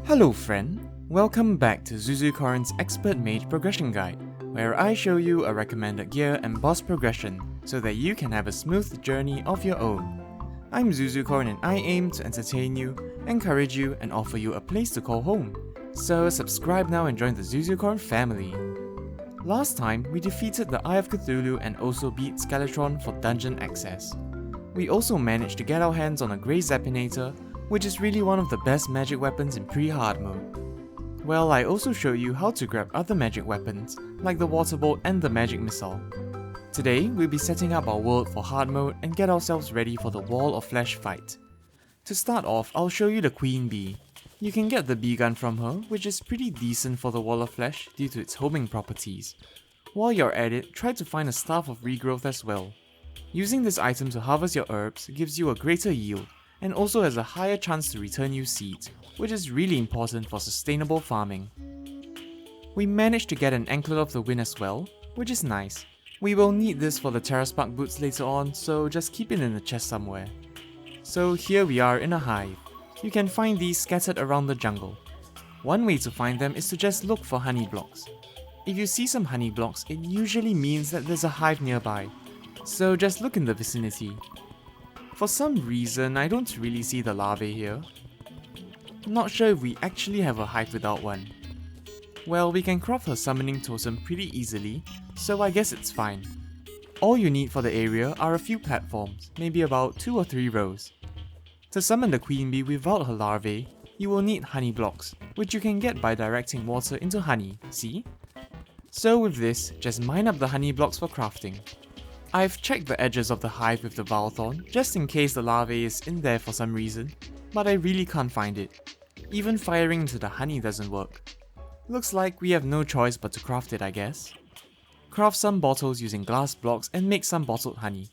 Hello friend, welcome back to Zuzucorn's Expert Mage progression guide, where I show you a recommended gear and boss progression so that you can have a smooth journey of your own. I'm Zuzucorn and I aim to entertain you, encourage you and offer you a place to call home. So subscribe now and join the Zuzucorn family. Last time, we defeated the Eye of Cthulhu and also beat Skeletron for dungeon access. We also managed to get our hands on a Grey Zappinator, which is really one of the best magic weapons in pre-hard mode. Well, I also show you how to grab other magic weapons, like the water bolt and the magic missile. Today, we'll be setting up our world for hard mode and get ourselves ready for the Wall of Flesh fight. To start off, I'll show you the Queen Bee. You can get the Bgun from her, which is pretty decent for the Wall of Flesh due to its homing properties. While you're at it, try to find a Staff of Regrowth as well. Using this item to harvest your herbs gives you a greater yield, and also has a higher chance to return you seeds, which is really important for sustainable farming. We managed to get an Anklet of the Wind as well, which is nice. We will need this for the Terraspark boots later on, so just keep it in the chest somewhere. So here we are in a hive. You can find these scattered around the jungle. One way to find them is to just look for honey blocks. If you see some honey blocks, it usually means that there's a hive nearby, so just look in the vicinity. For some reason, I don't really see the larvae here. Not sure if we actually have a hive without one. Well, we can craft her summoning totem pretty easily, so I guess it's fine. All you need for the area are a few platforms, maybe about 2 or 3 rows. To summon the Queen Bee without her larvae, you will need honey blocks, which you can get by directing water into honey, see? So with this, just mine up the honey blocks for crafting. I've checked the edges of the hive with the Valthorn, just in case the larvae is in there for some reason, but I really can't find it. Even firing into the honey doesn't work. Looks like we have no choice but to craft it, I guess. Craft some bottles using glass blocks and make some bottled honey.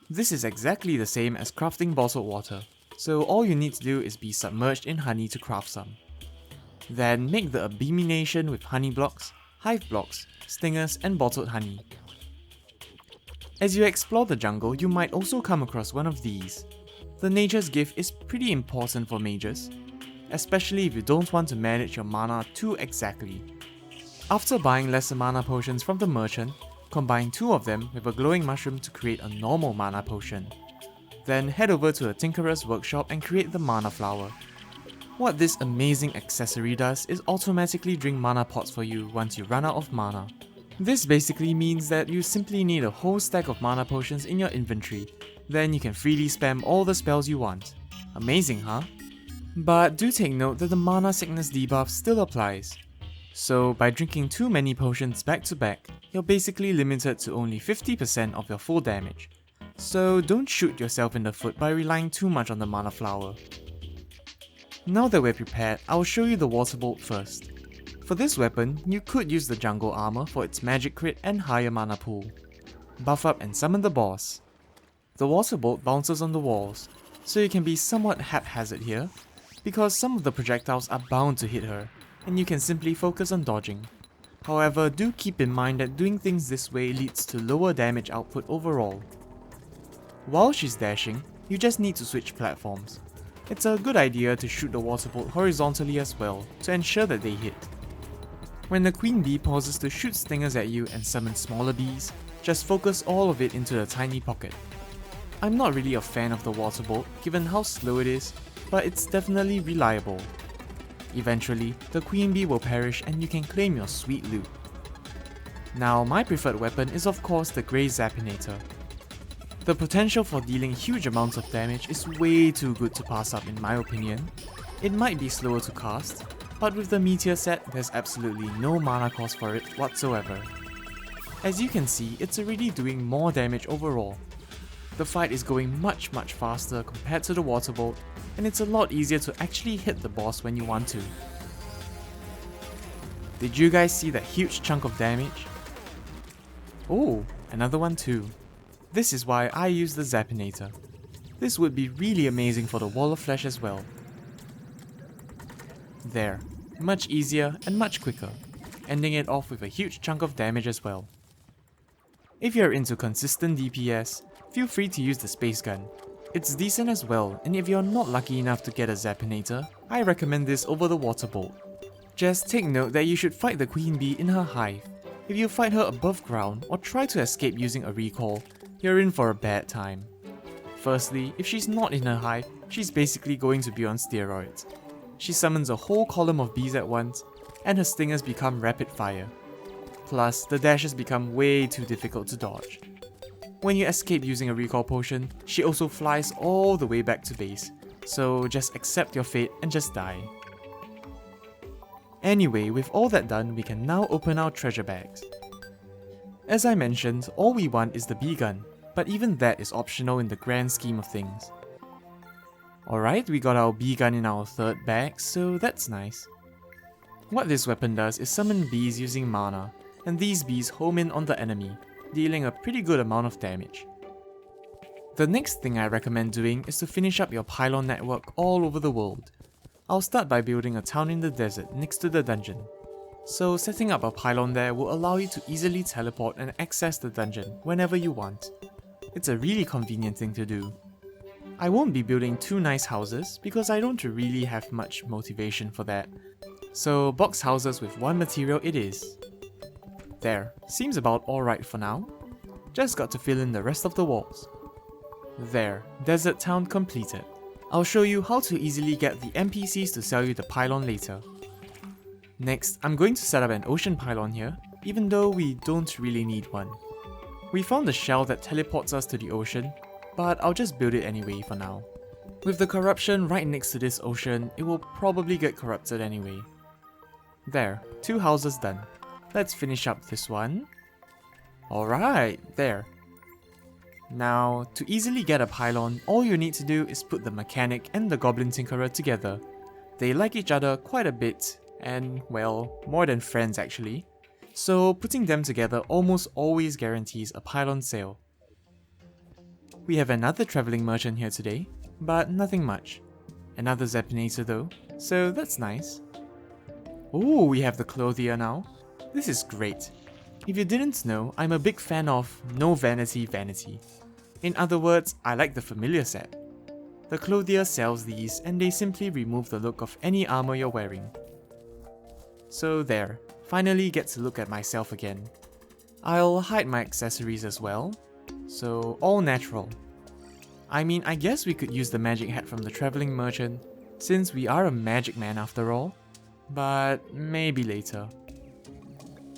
This is exactly the same as crafting bottled water, so all you need to do is be submerged in honey to craft some. Then make the Abomination with honey blocks, hive blocks, stingers and bottled honey. As you explore the jungle, you might also come across one of these. The Nature's Gift is pretty important for mages, especially if you don't want to manage your mana too exactly. After buying lesser mana potions from the merchant, combine 2 of them with a glowing mushroom to create a normal mana potion. Then head over to a Tinkerer's workshop and create the mana flower. What this amazing accessory does is automatically drink mana pots for you once you run out of mana. This basically means that you simply need a whole stack of mana potions in your inventory, then you can freely spam all the spells you want. Amazing, huh? But do take note that the mana sickness debuff still applies. So by drinking too many potions back to back, you're basically limited to only 50% of your full damage. So don't shoot yourself in the foot by relying too much on the mana flower. Now that we're prepared, I'll show you the water bolt first. For this weapon, you could use the jungle armor for its magic crit and higher mana pool. Buff up and summon the boss. The water bolt bounces on the walls, so you can be somewhat haphazard here, because some of the projectiles are bound to hit her, and you can simply focus on dodging. However, do keep in mind that doing things this way leads to lower damage output overall. While she's dashing, you just need to switch platforms. It's a good idea to shoot the water bolt horizontally as well, to ensure that they hit. When the Queen Bee pauses to shoot stingers at you and summon smaller bees, just focus all of it into the tiny pocket. I'm not really a fan of the water bolt given how slow it is, but it's definitely reliable. Eventually, the Queen Bee will perish and you can claim your sweet loot. Now, my preferred weapon is of course the Grey Zappinator. The potential for dealing huge amounts of damage is way too good to pass up in my opinion. It might be slower to cast, but with the Meteor set, there's absolutely no mana cost for it whatsoever. As you can see, it's already doing more damage overall. The fight is going much faster compared to the water bolt, and it's a lot easier to actually hit the boss when you want to. Did you guys see that huge chunk of damage? Oh, another one too. This is why I use the Zappinator. This would be really amazing for the Wall of Flesh as well. There, much easier and much quicker, ending it off with a huge chunk of damage as well. If you're into consistent DPS, feel free to use the Space Gun. It's decent as well, and if you're not lucky enough to get a Zappinator, I recommend this over the water bolt. Just take note that you should fight the queen bee in her hive. If you fight her above ground or try to escape using a recall, you're in for a bad time. Firstly, if she's not in her hive, she's basically going to be on steroids. She summons a whole column of bees at once, and her stingers become rapid fire. Plus, the dashes become way too difficult to dodge. When you escape using a recall potion, she also flies all the way back to base, so just accept your fate and just die. Anyway, with all that done, we can now open our treasure bags. As I mentioned, all we want is the Bgun, but even that is optional in the grand scheme of things. Alright, we got our Bgun in our third bag, so that's nice. What this weapon does is summon bees using mana, and these bees home in on the enemy, dealing a pretty good amount of damage. The next thing I recommend doing is to finish up your pylon network all over the world. I'll start by building a town in the desert next to the dungeon. So setting up a pylon there will allow you to easily teleport and access the dungeon whenever you want. It's a really convenient thing to do. I won't be building two nice houses because I don't really have much motivation for that. So box houses with one material it is. There, seems about alright for now. Just got to fill in the rest of the walls. There, desert town completed. I'll show you how to easily get the NPCs to sell you the pylon later. Next, I'm going to set up an ocean pylon here, even though we don't really need one. We found a shell that teleports us to the ocean, but I'll just build it anyway for now. With the corruption right next to this ocean, it will probably get corrupted anyway. There, 2 houses done. Let's finish up this one. Alright, there. Now, to easily get a pylon, all you need to do is put the mechanic and the goblin tinkerer together. They like each other quite a bit, and well, more than friends actually. So putting them together almost always guarantees a pylon sale. We have another travelling merchant here today, but nothing much. Another Zappinator though, so that's nice. Ooh, we have the Clothier now. This is great. If you didn't know, I'm a big fan of no vanity vanity. In other words, I like the familiar set. The Clothier sells these and they simply remove the look of any armor you're wearing. So there, finally get to look at myself again. I'll hide my accessories as well, so all natural. I mean, I guess we could use the magic hat from the travelling merchant, since we are a magic man after all, but maybe later.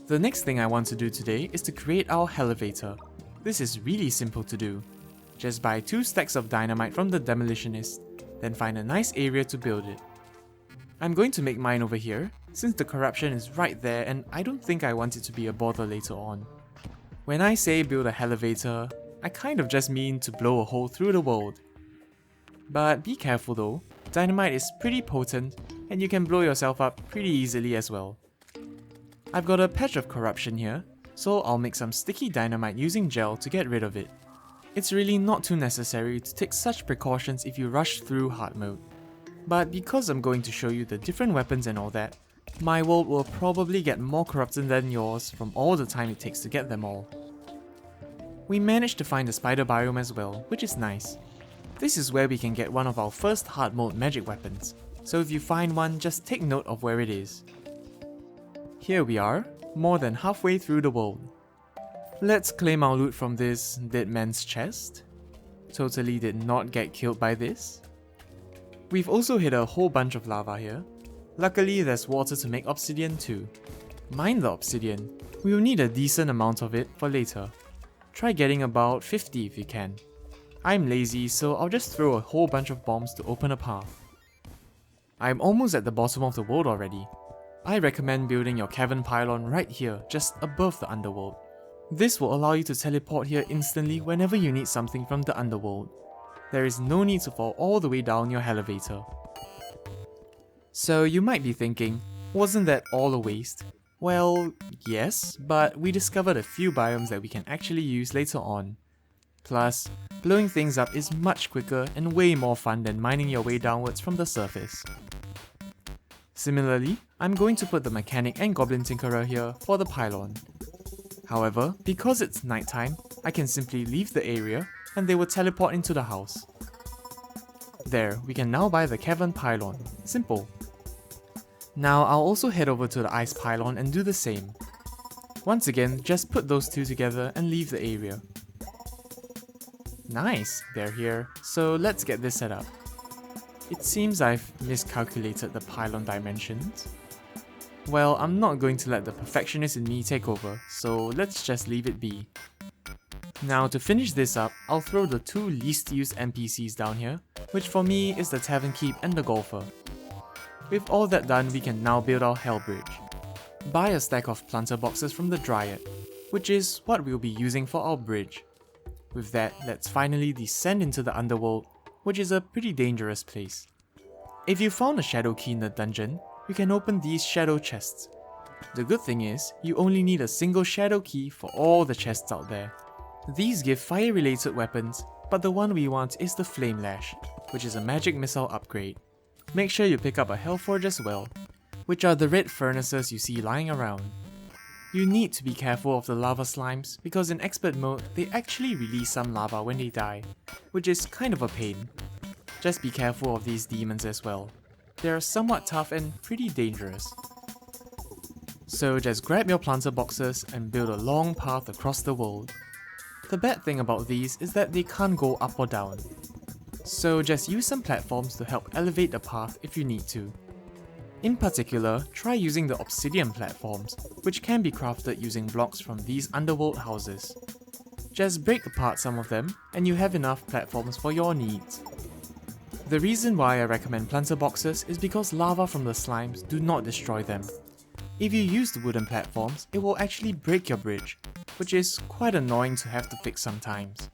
The next thing I want to do today is to create our hellevator. This is really simple to do. Just buy 2 stacks of dynamite from the demolitionist, then find a nice area to build it. I'm going to make mine over here, since the corruption is right there and I don't think I want it to be a bother later on. When I say build a hellevator, I kind of just mean to blow a hole through the world. But be careful though, dynamite is pretty potent and you can blow yourself up pretty easily as well. I've got a patch of corruption here, so I'll make some sticky dynamite using gel to get rid of it. It's really not too necessary to take such precautions if you rush through hard mode. But because I'm going to show you the different weapons and all that, my world will probably get more corrupted than yours from all the time it takes to get them all. We managed to find the spider biome as well, which is nice. This is where we can get one of our first hard mode magic weapons, so if you find one, just take note of where it is. Here we are, more than halfway through the world. Let's claim our loot from this dead man's chest. Totally did not get killed by this. We've also hit a whole bunch of lava here. Luckily there's water to make obsidian too. Mine the obsidian. We'll need a decent amount of it for later. Try getting about 50 if you can. I'm lazy, so I'll just throw a whole bunch of bombs to open a path. I'm almost at the bottom of the world already. I recommend building your cavern pylon right here, just above the Underworld. This will allow you to teleport here instantly whenever you need something from the Underworld. There is no need to fall all the way down your hellevator. So you might be thinking, wasn't that all a waste? Well, yes, but we discovered a few biomes that we can actually use later on. Plus, blowing things up is much quicker and way more fun than mining your way downwards from the surface. Similarly, I'm going to put the mechanic and goblin tinkerer here for the pylon. However, because it's nighttime, I can simply leave the area and they will teleport into the house. There, we can now buy the cavern pylon. Simple. Now I'll also head over to the ice pylon and do the same. Once again, just put those two together and leave the area. Nice, they're here, so let's get this set up. It seems I've miscalculated the pylon dimensions. Well, I'm not going to let the perfectionist in me take over, so let's just leave it be. Now to finish this up, I'll throw the two least used NPCs down here, which for me is the Tavern Keep and the Golfer. With all that done, we can now build our hellbridge. Buy a stack of planter boxes from the Dryad, which is what we'll be using for our bridge. With that, let's finally descend into the Underworld, which is a pretty dangerous place. If you found a shadow key in the dungeon, you can open these shadow chests. The good thing is, you only need a single shadow key for all the chests out there. These give fire related weapons, but the one we want is the Flame Lash, which is a magic missile upgrade. Make sure you pick up a Hellforge as well, which are the red furnaces you see lying around. You need to be careful of the lava slimes because in expert mode they actually release some lava when they die, which is kind of a pain. Just be careful of these demons as well. They are somewhat tough and pretty dangerous. So just grab your planter boxes and build a long path across the world. The bad thing about these is that they can't go up or down. So just use some platforms to help elevate the path if you need to. In particular, try using the obsidian platforms, which can be crafted using blocks from these underworld houses. Just break apart some of them, and you have enough platforms for your needs. The reason why I recommend planter boxes is because lava from the slimes do not destroy them. If you use the wooden platforms, it will actually break your bridge, which is quite annoying to have to fix sometimes.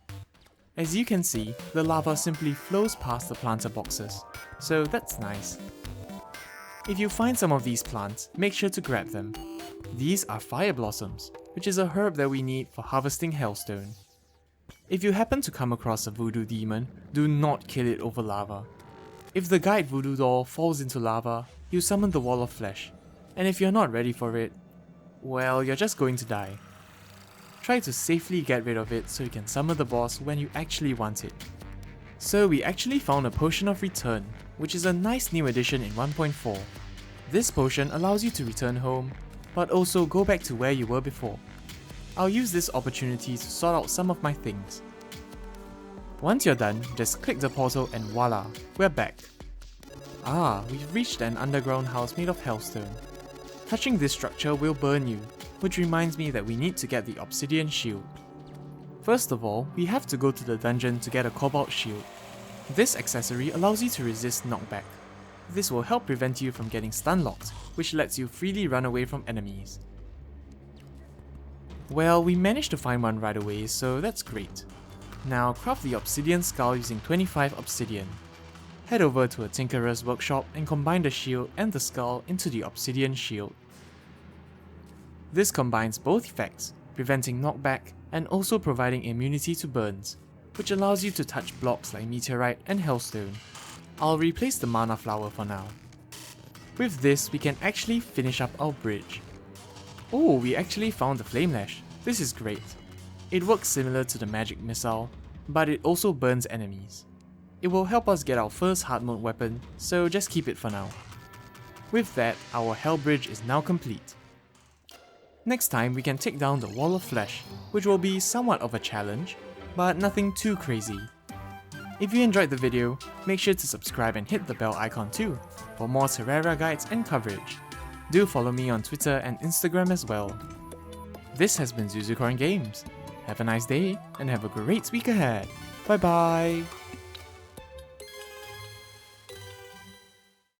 As you can see, the lava simply flows past the planter boxes, so that's nice. If you find some of these plants, make sure to grab them. These are fire blossoms, which is a herb that we need for harvesting hellstone. If you happen to come across a voodoo demon, do not kill it over lava. If the guide voodoo doll falls into lava, you summon the wall of flesh, and if you're not ready for it, well, you're just going to die. Try to safely get rid of it so you can summon the boss when you actually want it. So we actually found a Potion of Return, which is a nice new addition in 1.4. This potion allows you to return home, but also go back to where you were before. I'll use this opportunity to sort out some of my things. Once you're done, just click the portal and voila, we're back. Ah, we've reached an underground house made of hellstone. Touching this structure will burn you, which reminds me that we need to get the obsidian shield. First of all, we have to go to the dungeon to get a cobalt shield. This accessory allows you to resist knockback. This will help prevent you from getting stun locked, which lets you freely run away from enemies. Well, we managed to find one right away, so that's great. Now craft the obsidian skull using 25 obsidian. Head over to a tinkerer's workshop and combine the shield and the skull into the obsidian shield. This combines both effects, preventing knockback and also providing immunity to burns, which allows you to touch blocks like meteorite and hellstone. I'll replace the mana flower for now. With this, we can actually finish up our bridge. Oh, we actually found the Flame Lash. This is great. It works similar to the magic missile, but it also burns enemies. It will help us get our first hard mode weapon, so just keep it for now. With that, our hell bridge is now complete. Next time we can take down the Wall of Flesh, which will be somewhat of a challenge, but nothing too crazy. If you enjoyed the video, make sure to subscribe and hit the bell icon too, for more Terraria guides and coverage. Do follow me on Twitter and Instagram as well. This has been Zuzucorn Games. Have a nice day, and have a great week ahead. Bye bye!